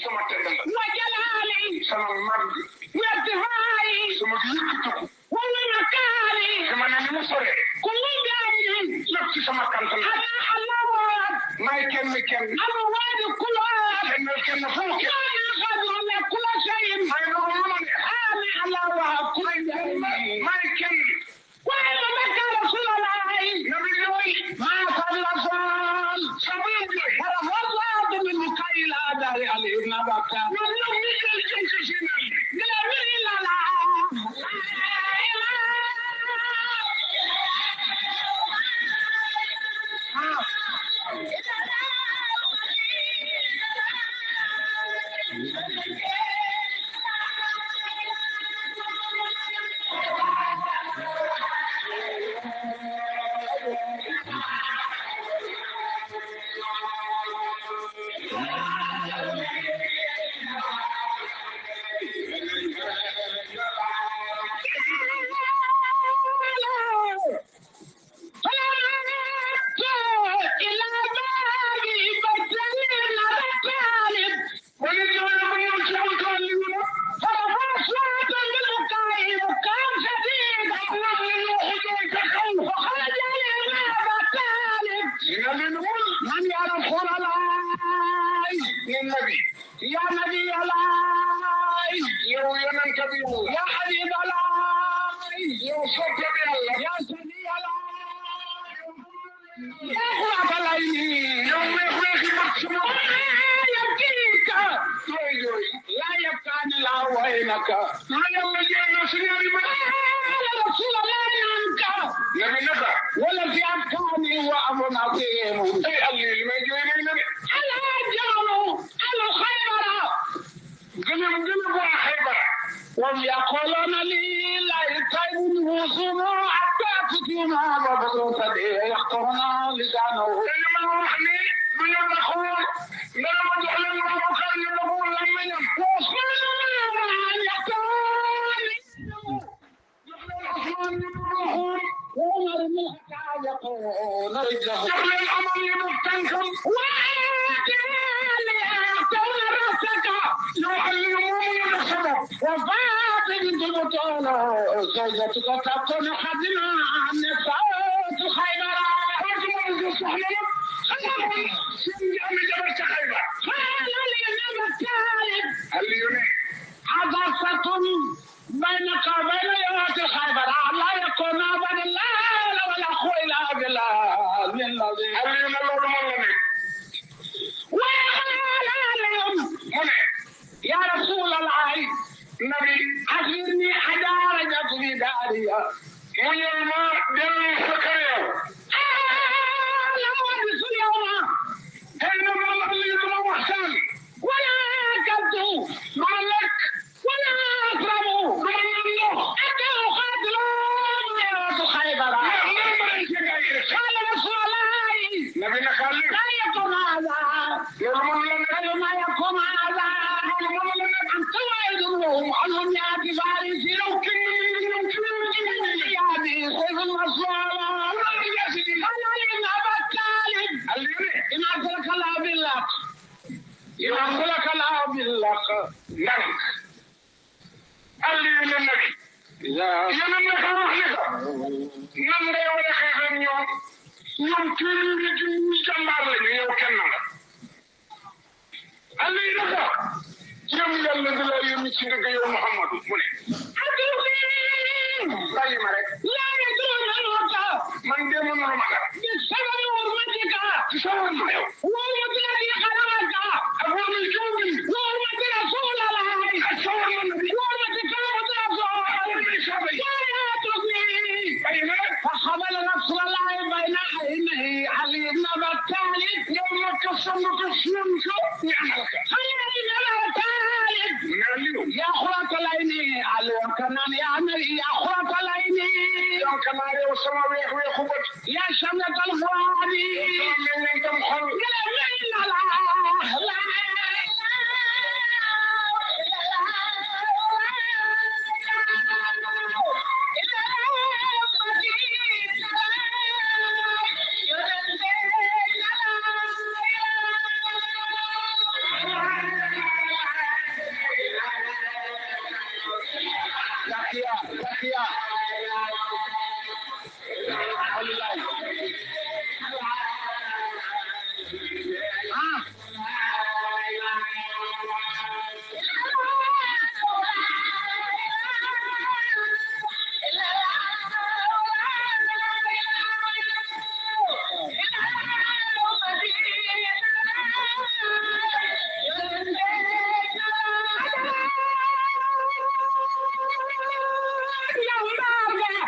sama teddal wa jalali sama mag wa irtifai sama yëkkatiku wa makari dama ne ni mu sore kullu jahilin lépp ci sama kantan ana allahu may kenn ana wadi kullu kenn fu mu kenn ana khadra kullu shay'in may lu mu mën ana allahu kullu jahilin may kenn waaye ma makka rasulullah nabi yooy ma sallallahu sama yooy wala wala min mukaila dari alayhi nabaka ñoom ñoom ñi jël jëm ci si naan bila min la la يا نبي الله yow yonent bi yàlla يا حبيب الله yow soppe bi yàlla يا سيدي الله يا قرة العين yow weex-weexi mag sama يبكيك jooy jooy لا يبكاني لا وينك lu yàlla jooy na su ñaari bët يا رسول الله عنك nabi naka ولا في أبكاني وأمر عظيم ay alli li may jooy rek na de ألا جعلوا على خيبر gëlëm gën a baax Xaybar وهم يقولون لي لا يتعبون وصولوا حتى تتينا وبدوت يختارون لسانه dañu ma wax ni du ñu naxoon dana ma jox leen Babacar ñu doxul lan la ñam وصولوا أن يختارون jox leen Ousmane ñu doxul وعمر بن الخطاب يقول رجله jox leen Amar ñu dox tànkam يختارون رأسك yow alli moomu ñu dox sa bopp وفاطمة البطولة زوجتك تكون حزنا عن نساء خيبر Fatima ñu soxla nag seen jaami jabar ca Xaybar قال لي النبي الثالث alli yu ne عبثة بينك وبين يوم خيبر لا يكون أبدا لا ولا خويل بالله من الذي alli yu ne loolu mën la nekk وقال لهم mu ne يا رسول الله nabi أخبرني حدا رجعت في داري mu ñëw ma dellu sa kër yow لم أحدث اليوم tey nag man alli yu duma waxtaan ولا أكلت duma lekk ولا أشرب duma naan ndox حتى أقاتل يوم خيبر ndax man ma lay sa gaay rek قال رسول الله nabi naka alli لا يكون هذا loolu mën la nekk قال ما يكون هذا loolu mën la nekk أنت وعدهم عنهم يأتي فارس لو كنا من يأتي سيف المصوالة قال إن أبا الطالب alli yu ne إن أترك الله بالله إن أترك الله بالله ndànk alli yu ne nabi إذا yéen naka wax ne ko nan ngay war a xeex ak ñoom ñoom téeméeri junni jàmbaar lañu yow kenn la alli yu ne ko jëm yàlla di la yónni ci dëgg yow Muhammadu mu ne أتوقي bàyyi ma rek لا يدرون الوقت man de mënul ma dara بسبب حرمتك ci sa wàll ma yow وحرمة الذي خلقك ak wàllu jiw bi وحرمة رسول الله ak sa wàll nabi وحرمة كلمة رسول wàllu saaba yi لا تغني bàyyi ma rek فحمل رسول الله بين عينيه علي بن ابي طالب yow ma ko sonn ko suun ko ñaanal ka علي بن ابي طالب mu ne Aliou يا خرة العين علي وكنان يا نبي يا خرة العين yow kanaa yow sama weex weexu bët يا شملة الفؤاد sama meññeentam xol يا من لا لا jàmbaar ga